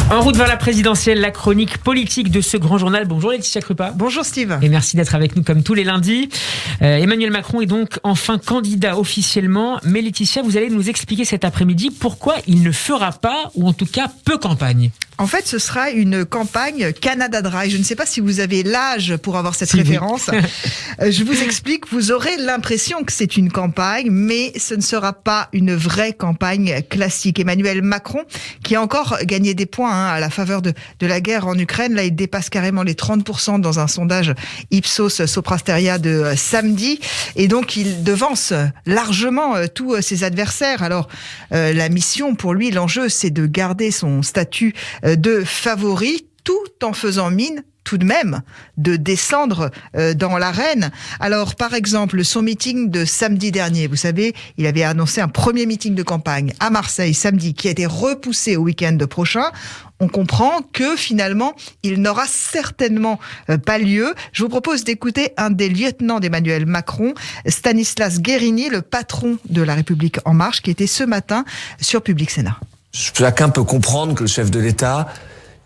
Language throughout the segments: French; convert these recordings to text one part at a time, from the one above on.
En route vers la présidentielle, la chronique politique de ce grand journal. Bonjour Laetitia Krupa. Bonjour Steve. Et merci d'être avec nous comme tous les lundis. Emmanuel Macron est donc enfin candidat officiellement. Mais Laetitia, vous allez nous expliquer cet après-midi pourquoi il ne fera pas, ou en tout cas peu campagne. En fait, ce sera une campagne Canada Dry. Je ne sais pas si vous avez l'âge pour avoir cette référence. Je vous explique, vous aurez l'impression que c'est une campagne, mais ce ne sera pas une vraie campagne classique. Emmanuel Macron, qui a encore gagné des points à la faveur de la guerre en Ukraine, là il dépasse carrément les 30% dans un sondage Ipsos Soprasteria de samedi, et donc il devance largement tous ses adversaires. Alors la mission pour lui, l'enjeu, c'est de garder son statut de favori, tout en faisant mine tout de même de descendre dans l'arène. Alors, par exemple, son meeting de samedi dernier, vous savez, il avait annoncé un premier meeting de campagne à Marseille samedi qui a été repoussé au week-end prochain. On comprend que finalement, il n'aura certainement pas lieu. Je vous propose d'écouter un des lieutenants d'Emmanuel Macron, Stanislas Guerini, le patron de La République En Marche, qui était ce matin sur Public Sénat. Chacun peut comprendre que le chef de l'État,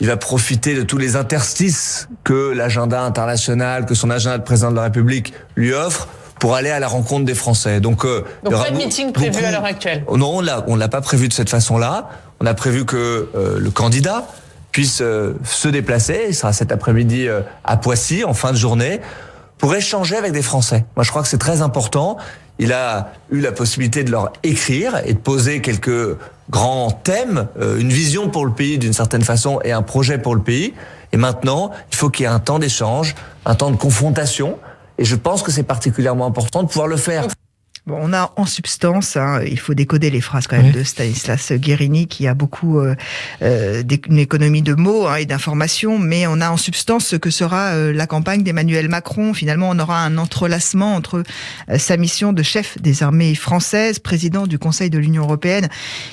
il va profiter de tous les interstices que l'agenda international, que son agenda de président de la République lui offre pour aller à la rencontre des Français. Donc pas de meeting prévu à l'heure actuelle. Non, on l'a pas prévu de cette façon-là. On a prévu que le candidat puisse se déplacer. Il sera cet après-midi à Poissy, en fin de journée, pour échanger avec des Français. Moi, je crois que c'est très important. Il a eu la possibilité de leur écrire et de poser quelques grands thèmes, une vision pour le pays d'une certaine façon et un projet pour le pays. Et maintenant, il faut qu'il y ait un temps d'échange, un temps de confrontation. Et je pense que c'est particulièrement important de pouvoir le faire. Bon, on a en substance, il faut décoder les phrases quand même de Stanislas Guerini, qui a beaucoup une économie de mots et d'informations, mais on a en substance ce que sera la campagne d'Emmanuel Macron. Finalement, on aura un entrelacement entre sa mission de chef des armées françaises, président du Conseil de l'Union européenne,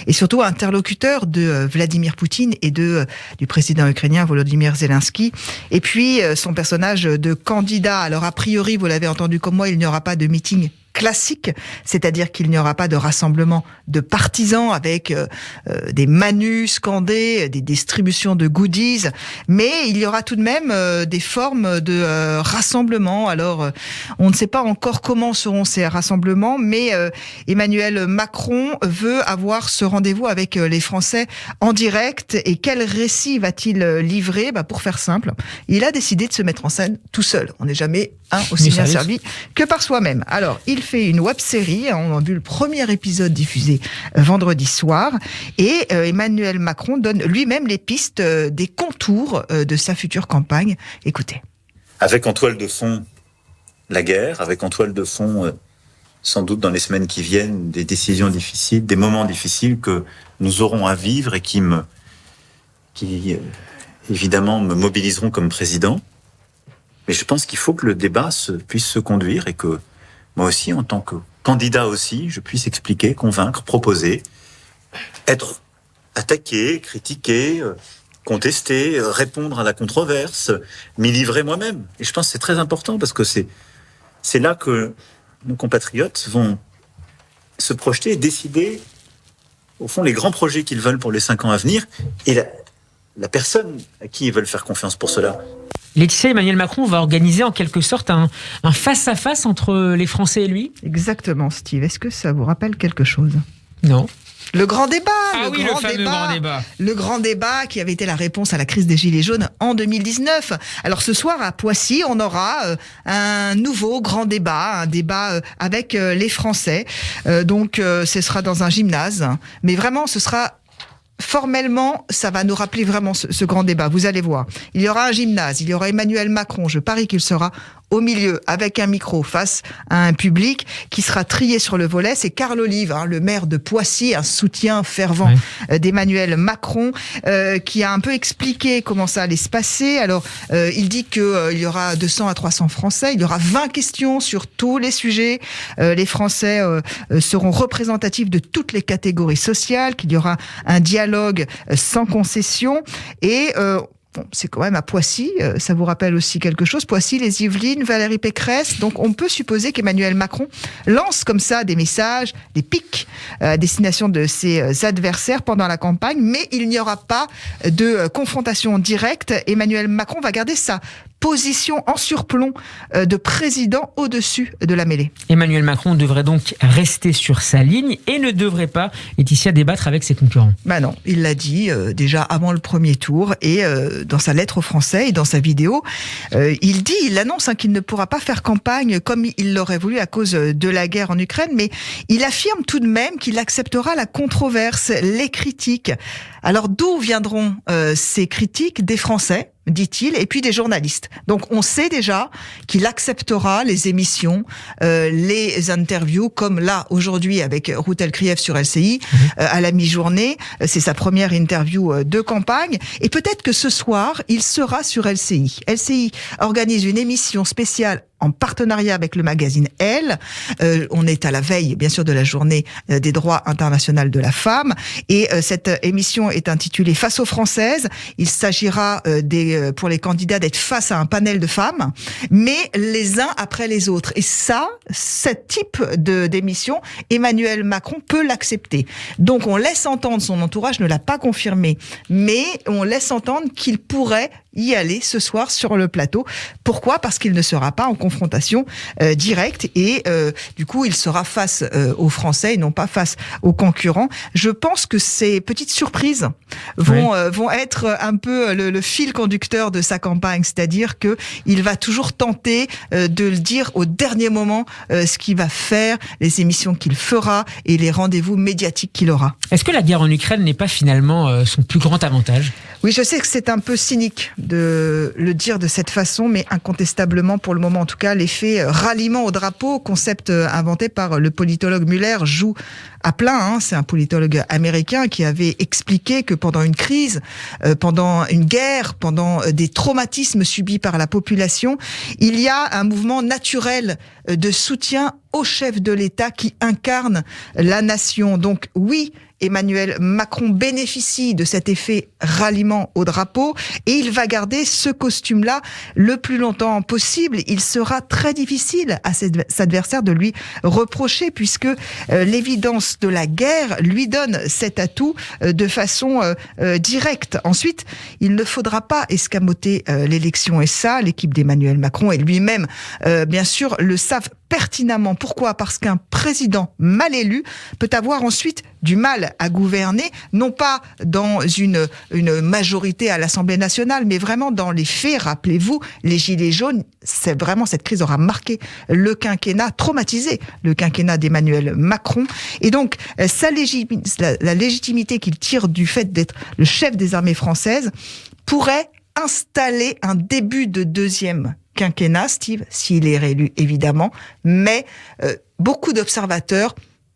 et surtout interlocuteur de Vladimir Poutine et du président ukrainien Volodymyr Zelensky. Et puis, son personnage de candidat. Alors, a priori, vous l'avez entendu comme moi, il n'y aura pas de meeting classique, c'est-à-dire qu'il n'y aura pas de rassemblement de partisans avec des manus scandés, des distributions de goodies, mais il y aura tout de même des formes de rassemblement. Alors, on ne sait pas encore comment seront ces rassemblements, mais Emmanuel Macron veut avoir ce rendez-vous avec les Français en direct. Et quel récit va-t-il livrer ? Pour faire simple, il a décidé de se mettre en scène tout seul. On n'est jamais aussi bien servi que par soi-même. Alors, il fait une web-série, on a vu le premier épisode diffusé vendredi soir, et Emmanuel Macron donne lui-même les pistes des contours de sa future campagne. Écoutez. Avec en toile de fond la guerre, avec en toile de fond, sans doute dans les semaines qui viennent, des décisions difficiles, des moments difficiles que nous aurons à vivre et qui évidemment me mobiliseront comme président. Mais je pense qu'il faut que le débat puisse se conduire et que moi aussi, en tant que candidat aussi, je puisse expliquer, convaincre, proposer, être attaqué, critiqué, contesté, répondre à la controverse, m'y livrer moi-même. Et je pense que c'est très important parce que c'est là que nos compatriotes vont se projeter et décider, au fond, les grands projets qu'ils veulent pour les 5 ans à venir et la personne à qui ils veulent faire confiance pour cela. Laetitia, Emmanuel Macron va organiser en quelque sorte un face-à-face entre les Français et lui ? Exactement, Steve. Est-ce que ça vous rappelle quelque chose ? Non. Le grand débat, Le grand débat qui avait été la réponse à la crise des Gilets jaunes en 2019. Alors ce soir à Poissy, on aura un nouveau grand débat, un débat avec les Français. Donc ce sera dans un gymnase, mais vraiment ce sera... Formellement, ça va nous rappeler vraiment ce grand débat. Vous allez voir. Il y aura un gymnase, il y aura Emmanuel Macron. Je parie qu'il sera au milieu, avec un micro, face à un public qui sera trié sur le volet. C'est Carl Olive, le maire de Poissy, un soutien fervent d'Emmanuel Macron, qui a un peu expliqué comment ça allait se passer. Alors, il dit qu'il y aura 200 à 300 Français. Il y aura 20 questions sur tous les sujets. Les Français seront représentatifs de toutes les catégories sociales, qu'il y aura un dialogue sans concession. Et bon, c'est quand même à Poissy, ça vous rappelle aussi quelque chose, Poissy, les Yvelines, Valérie Pécresse, donc on peut supposer qu'Emmanuel Macron lance comme ça des messages, des pics à destination de ses adversaires pendant la campagne, mais il n'y aura pas de confrontation directe. Emmanuel Macron va garder sa position en surplomb de président au-dessus de la mêlée. Emmanuel Macron devrait donc rester sur sa ligne et ne devrait pas, Laetitia, débattre avec ses concurrents. Ben non, il l'a dit déjà avant le premier tour et dans sa lettre aux Français et dans sa vidéo, il annonce qu'il ne pourra pas faire campagne comme il l'aurait voulu à cause de la guerre en Ukraine, mais il affirme tout de même qu'il acceptera la controverse, les critiques. Alors d'où viendront ces critiques? Des Français, dit-il, et puis des journalistes. Donc on sait déjà qu'il acceptera les émissions, les interviews, comme là aujourd'hui avec Ruth Elkrieff sur LCI, à la mi-journée. C'est sa première interview de campagne. Et peut-être que ce soir, il sera sur LCI. LCI organise une émission spéciale en partenariat avec le magazine Elle. On est à la veille, bien sûr, de la journée des droits internationaux de la femme. Et cette émission est intitulée Face aux Françaises. Il s'agira pour les candidats d'être face à un panel de femmes, mais les uns après les autres. Et ça, ce type d'émission, Emmanuel Macron peut l'accepter. Donc on laisse entendre, son entourage ne l'a pas confirmé, mais on laisse entendre qu'il pourrait y aller ce soir sur le plateau. Pourquoi ? Parce qu'il ne sera pas en confrontation directe et du coup il sera face aux Français et non pas face aux concurrents. Je pense que ces petites surprises vont être un peu le fil conducteur de sa campagne, c'est-à-dire que il va toujours tenter de le dire au dernier moment ce qu'il va faire, les émissions qu'il fera et les rendez-vous médiatiques qu'il aura. Est-ce que la guerre en Ukraine n'est pas finalement son plus grand avantage ? Oui, je sais que c'est un peu cynique de le dire de cette façon, mais incontestablement, pour le moment en tout cas, l'effet ralliement au drapeau, concept inventé par le politologue Muller, joue à plein. C'est un politologue américain qui avait expliqué que pendant une crise, pendant une guerre, pendant des traumatismes subis par la population, il y a un mouvement naturel de soutien au chef de l'État qui incarne la nation. Donc oui, Emmanuel Macron bénéficie de cet effet ralliement au drapeau et il va garder ce costume-là le plus longtemps possible. Il sera très difficile à ses adversaires de lui reprocher puisque l'évidence de la guerre lui donne cet atout de façon directe. Ensuite, il ne faudra pas escamoter l'élection et ça, l'équipe d'Emmanuel Macron et lui-même, bien sûr, le savent pertinemment. Pourquoi ? Parce qu'un président mal élu peut avoir ensuite du mal à gouverner, non pas dans une majorité à l'Assemblée nationale, mais vraiment dans les faits. Rappelez-vous, les Gilets jaunes, c'est vraiment, cette crise aura marqué le quinquennat, traumatisé le quinquennat d'Emmanuel Macron. Et donc, la légitimité qu'il tire du fait d'être le chef des armées françaises pourrait installer un début de deuxième quinquennat, Steve, s'il est réélu évidemment, mais beaucoup d'observateurs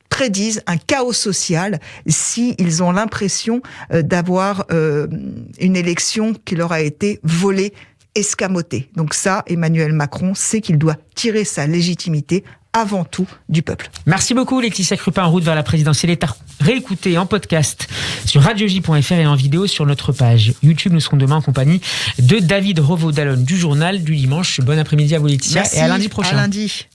prédisent un chaos social s'ils ont l'impression d'avoir une élection qui leur a été volée, escamotée. Donc ça, Emmanuel Macron sait qu'il doit tirer sa légitimité avant tout du peuple. Merci beaucoup Laetitia Crupin, en route vers la présidentielle est à réécouter en podcast sur radioj.fr et en vidéo sur notre page YouTube. Nous serons demain en compagnie de David Revaud-Dallon du Journal du Dimanche. Bon après-midi à vous Laetitia. Merci, et à lundi prochain. À lundi.